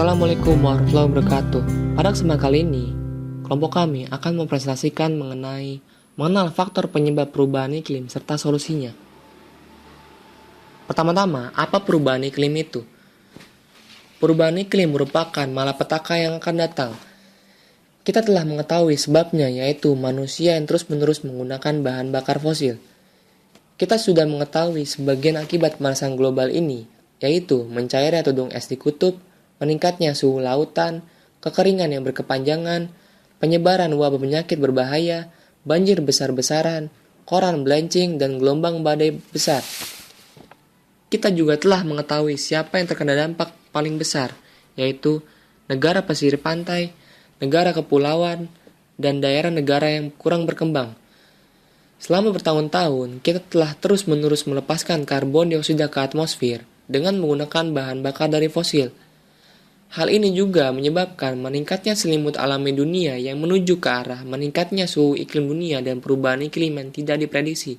Assalamualaikum warahmatullahi wabarakatuh. Pada kesempatan kali ini, kelompok kami akan mempresentasikan mengenal faktor penyebab perubahan iklim serta solusinya. Pertama-tama, apa perubahan iklim itu? Perubahan iklim merupakan malapetaka yang akan datang. Kita telah mengetahui sebabnya, yaitu manusia yang terus-menerus menggunakan bahan bakar fosil. Kita sudah mengetahui sebagian akibat pemanasan global ini, yaitu mencairnya tudung es di kutub, meningkatnya suhu lautan, kekeringan yang berkepanjangan, penyebaran wabah penyakit berbahaya, banjir besar-besaran, koral bleaching, dan gelombang badai besar. Kita juga telah mengetahui siapa yang terkena dampak paling besar, yaitu negara pesisir pantai, negara kepulauan, dan daerah negara yang kurang berkembang. Selama bertahun-tahun, kita telah terus-menerus melepaskan karbon dioksida ke atmosfer dengan menggunakan bahan bakar dari fosil. Hal ini juga menyebabkan meningkatnya selimut alami dunia yang menuju ke arah meningkatnya suhu iklim dunia dan perubahan iklim yang tidak diprediksi.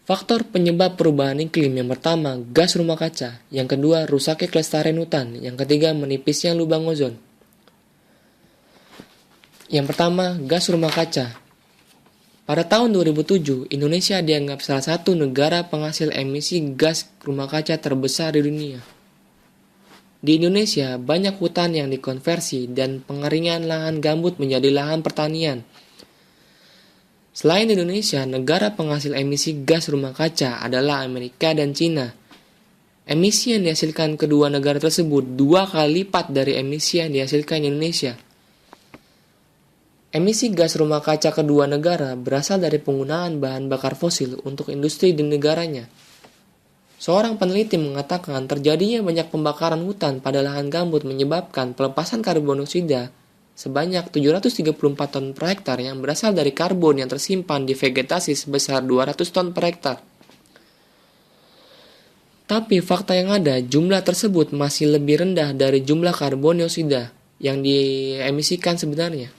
Faktor penyebab perubahan iklim yang pertama, gas rumah kaca. Yang kedua, rusaknya kelestarian hutan. Yang ketiga, menipisnya lubang ozon. Yang pertama, gas rumah kaca. Pada tahun 2007, Indonesia dianggap salah satu negara penghasil emisi gas rumah kaca terbesar di dunia. Di Indonesia, banyak hutan yang dikonversi dan pengeringan lahan gambut menjadi lahan pertanian. Selain Indonesia, negara penghasil emisi gas rumah kaca adalah Amerika dan Cina. Emisi yang dihasilkan kedua negara tersebut 2 kali lipat dari emisi yang dihasilkan Indonesia. Emisi gas rumah kaca kedua negara berasal dari penggunaan bahan bakar fosil untuk industri di negaranya. Seorang peneliti mengatakan terjadinya banyak pembakaran hutan pada lahan gambut menyebabkan pelepasan karbon dioksida sebanyak 734 ton per hektar yang berasal dari karbon yang tersimpan di vegetasi sebesar 200 ton per hektar. Tapi fakta yang ada, jumlah tersebut masih lebih rendah dari jumlah karbon dioksida yang diemisikan sebenarnya.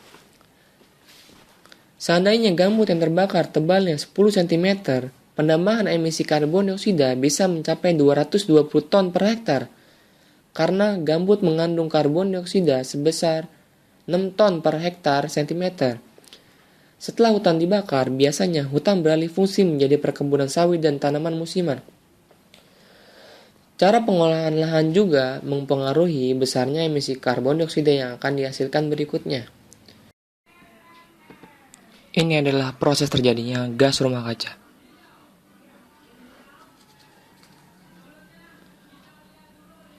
Seandainya gambut yang terbakar tebalnya 10 cm, penambahan emisi karbon dioksida bisa mencapai 220 ton per hektar, karena gambut mengandung karbon dioksida sebesar 6 ton per hektar cm. Setelah hutan dibakar, biasanya hutan beralih fungsi menjadi perkebunan sawit dan tanaman musiman. Cara pengolahan lahan juga mempengaruhi besarnya emisi karbon dioksida yang akan dihasilkan berikutnya. Ini adalah proses terjadinya gas rumah kaca.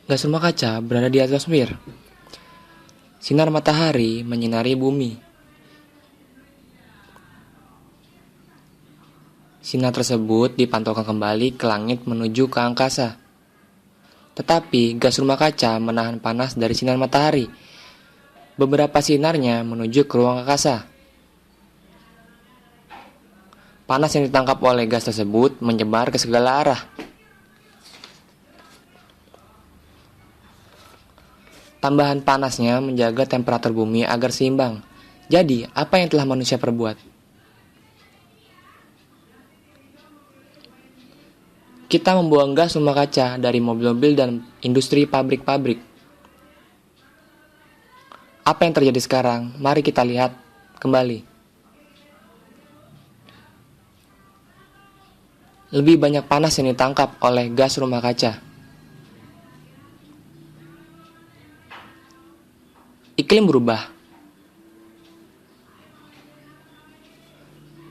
Gas rumah kaca berada di atmosfer. Sinar matahari menyinari bumi. Sinar tersebut dipantulkan kembali ke langit menuju ke angkasa. Tetapi gas rumah kaca menahan panas dari sinar matahari. Beberapa sinarnya menuju ke ruang angkasa. Panas yang ditangkap oleh gas tersebut menyebar ke segala arah. Tambahan panasnya menjaga temperatur bumi agar seimbang. Jadi, apa yang telah manusia perbuat? Kita membuang gas rumah kaca dari mobil-mobil dan industri pabrik-pabrik. Apa yang terjadi sekarang? Mari kita lihat kembali. Lebih banyak panas yang ditangkap oleh gas rumah kaca. Iklim berubah.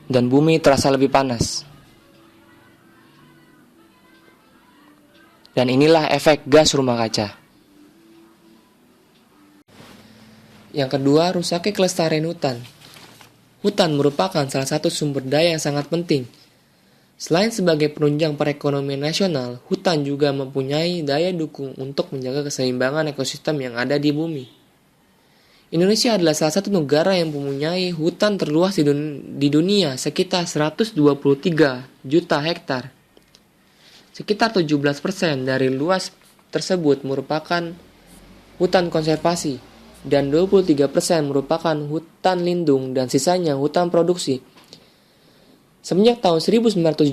Dan bumi terasa lebih panas. Dan inilah efek gas rumah kaca. Yang kedua, rusaknya kelestarian hutan. Hutan merupakan salah satu sumber daya yang sangat penting. Selain sebagai penunjang perekonomian nasional, hutan juga mempunyai daya dukung untuk menjaga keseimbangan ekosistem yang ada di bumi. Indonesia adalah salah satu negara yang mempunyai hutan terluas di dunia, sekitar 123 juta hektar. Sekitar 17% dari luas tersebut merupakan hutan konservasi, dan 23% merupakan hutan lindung dan sisanya hutan produksi. Semenjak tahun 1970,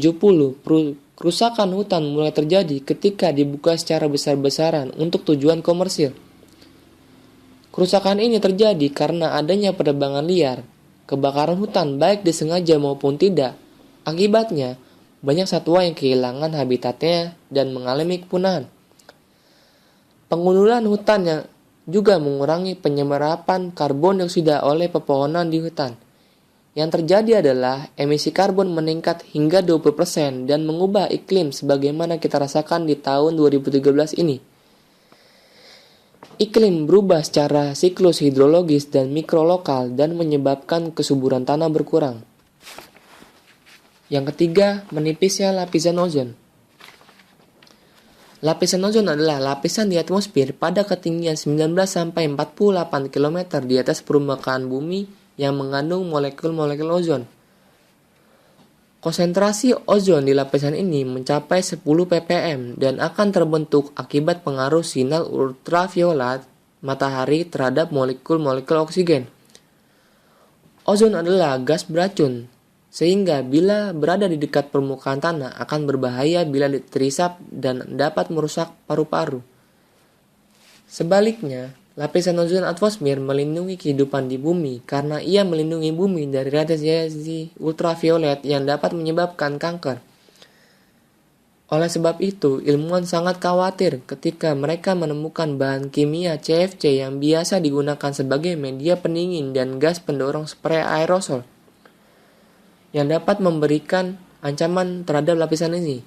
Kerusakan hutan mulai terjadi ketika dibuka secara besar-besaran untuk tujuan komersil. Kerusakan ini terjadi karena adanya penebangan liar, kebakaran hutan baik disengaja maupun tidak. Akibatnya, banyak satwa yang kehilangan habitatnya dan mengalami kepunahan. Pengundulan hutan yang juga mengurangi penyerapan karbon dioksida oleh pepohonan di hutan. Yang terjadi adalah emisi karbon meningkat hingga 20% dan mengubah iklim sebagaimana kita rasakan di tahun 2013 ini. Iklim berubah secara siklus hidrologis dan mikrolokal dan menyebabkan kesuburan tanah berkurang. Yang ketiga, menipisnya lapisan ozon. Lapisan ozon adalah lapisan di atmosfer pada ketinggian 19-48 km di atas permukaan bumi yang mengandung molekul-molekul ozon. Konsentrasi ozon di lapisan ini mencapai 10 ppm dan akan terbentuk akibat pengaruh sinar ultraviolet matahari terhadap molekul-molekul oksigen. Ozon adalah gas beracun, sehingga bila berada di dekat permukaan tanah akan berbahaya bila terisap dan dapat merusak paru-paru. Sebaliknya, lapisan ozon atmosfer melindungi kehidupan di bumi karena ia melindungi bumi dari radiasi ultraviolet yang dapat menyebabkan kanker. Oleh sebab itu, ilmuwan sangat khawatir ketika mereka menemukan bahan kimia CFC yang biasa digunakan sebagai media pendingin dan gas pendorong spray aerosol yang dapat memberikan ancaman terhadap lapisan ini.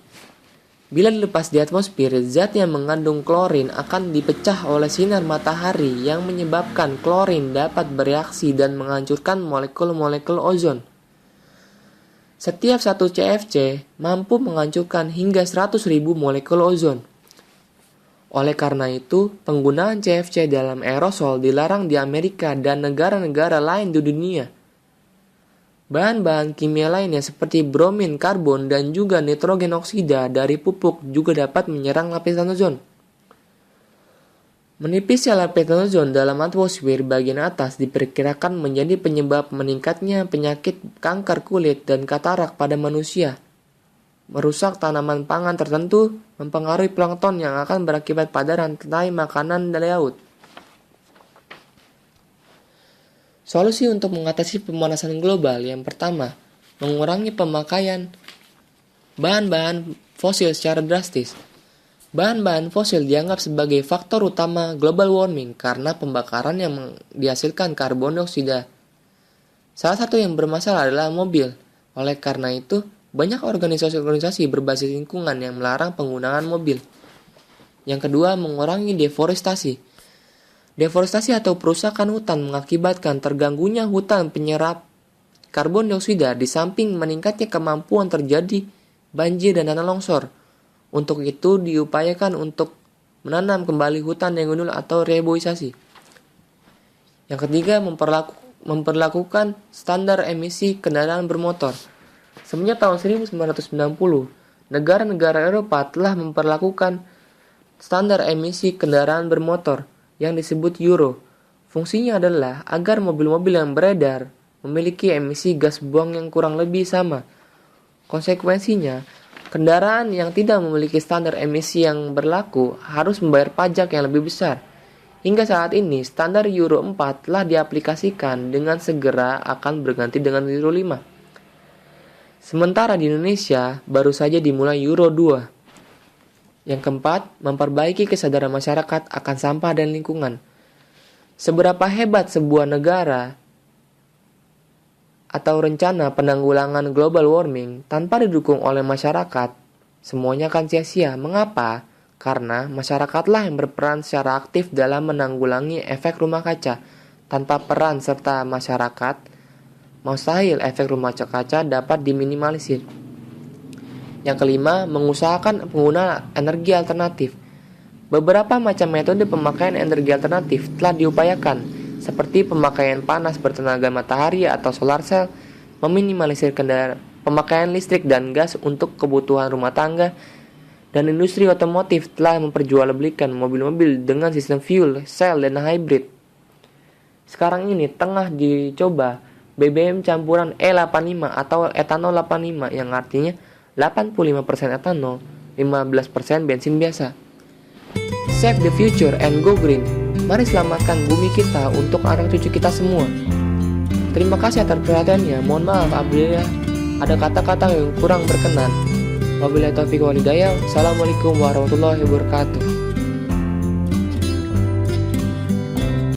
Bila dilepas di atmosfer, zat yang mengandung klorin akan dipecah oleh sinar matahari yang menyebabkan klorin dapat bereaksi dan menghancurkan molekul-molekul ozon. Setiap satu CFC mampu menghancurkan hingga 100.000 molekul ozon. Oleh karena itu, penggunaan CFC dalam aerosol dilarang di Amerika dan negara-negara lain di dunia. Bahan-bahan kimia lainnya seperti bromin, karbon, dan juga nitrogen oksida dari pupuk juga dapat menyerang lapisan ozon. Menipisnya lapisan ozon dalam atmosfer bagian atas diperkirakan menjadi penyebab meningkatnya penyakit kanker kulit dan katarak pada manusia, merusak tanaman pangan tertentu, mempengaruhi plankton yang akan berakibat pada rantai makanan di laut. Solusi untuk mengatasi pemanasan global yang pertama, mengurangi pemakaian bahan-bahan fosil secara drastis. Bahan-bahan fosil dianggap sebagai faktor utama global warming karena pembakaran yang dihasilkan karbon dioksida. Salah satu yang bermasalah adalah mobil. Oleh karena itu, banyak organisasi-organisasi berbasis lingkungan yang melarang penggunaan mobil. Yang kedua, mengurangi deforestasi. Deforestasi atau perusakan hutan mengakibatkan terganggunya hutan penyerap karbon dioksida di samping meningkatnya kemampuan terjadi banjir dan tanah longsor. Untuk itu diupayakan untuk menanam kembali hutan yang gundul atau reboisasi. Yang ketiga, memperlakukan standar emisi kendaraan bermotor. Semenjak tahun 1990, negara-negara Eropa telah memperlakukan standar emisi kendaraan bermotor yang disebut Euro. Fungsinya adalah agar mobil-mobil yang beredar memiliki emisi gas buang yang kurang lebih sama. Konsekuensinya, kendaraan yang tidak memiliki standar emisi yang berlaku harus membayar pajak yang lebih besar. Hingga saat ini, standar Euro 4 telah diaplikasikan dengan segera akan berganti dengan Euro 5. Sementara di Indonesia, baru saja dimulai Euro 2. Yang keempat, memperbaiki kesadaran masyarakat akan sampah dan lingkungan. Seberapa hebat sebuah negara atau rencana penanggulangan global warming tanpa didukung oleh masyarakat, semuanya akan sia-sia. Mengapa? Karena masyarakatlah yang berperan secara aktif dalam menanggulangi efek rumah kaca. Tanpa peran serta masyarakat, mustahil efek rumah kaca dapat diminimalisir. Yang kelima, mengusahakan penggunaan energi alternatif. Beberapa macam metode pemakaian energi alternatif telah diupayakan, seperti pemakaian panas bertenaga matahari atau solar cell, meminimalisir pemakaian listrik dan gas untuk kebutuhan rumah tangga, dan industri otomotif telah memperjualbelikan mobil-mobil dengan sistem fuel, cell, dan hybrid. Sekarang ini tengah dicoba BBM campuran E85 atau etanol 85 yang artinya 85% etanol, 15% bensin biasa. Save the future and go green. Mari selamatkan bumi kita untuk anak cucu kita semua. Terima kasih atas perhatiannya. Mohon maaf apabila ada kata-kata yang kurang berkenan. Wabillahi taufiq wal hidayah. Assalamualaikum warahmatullahi wabarakatuh.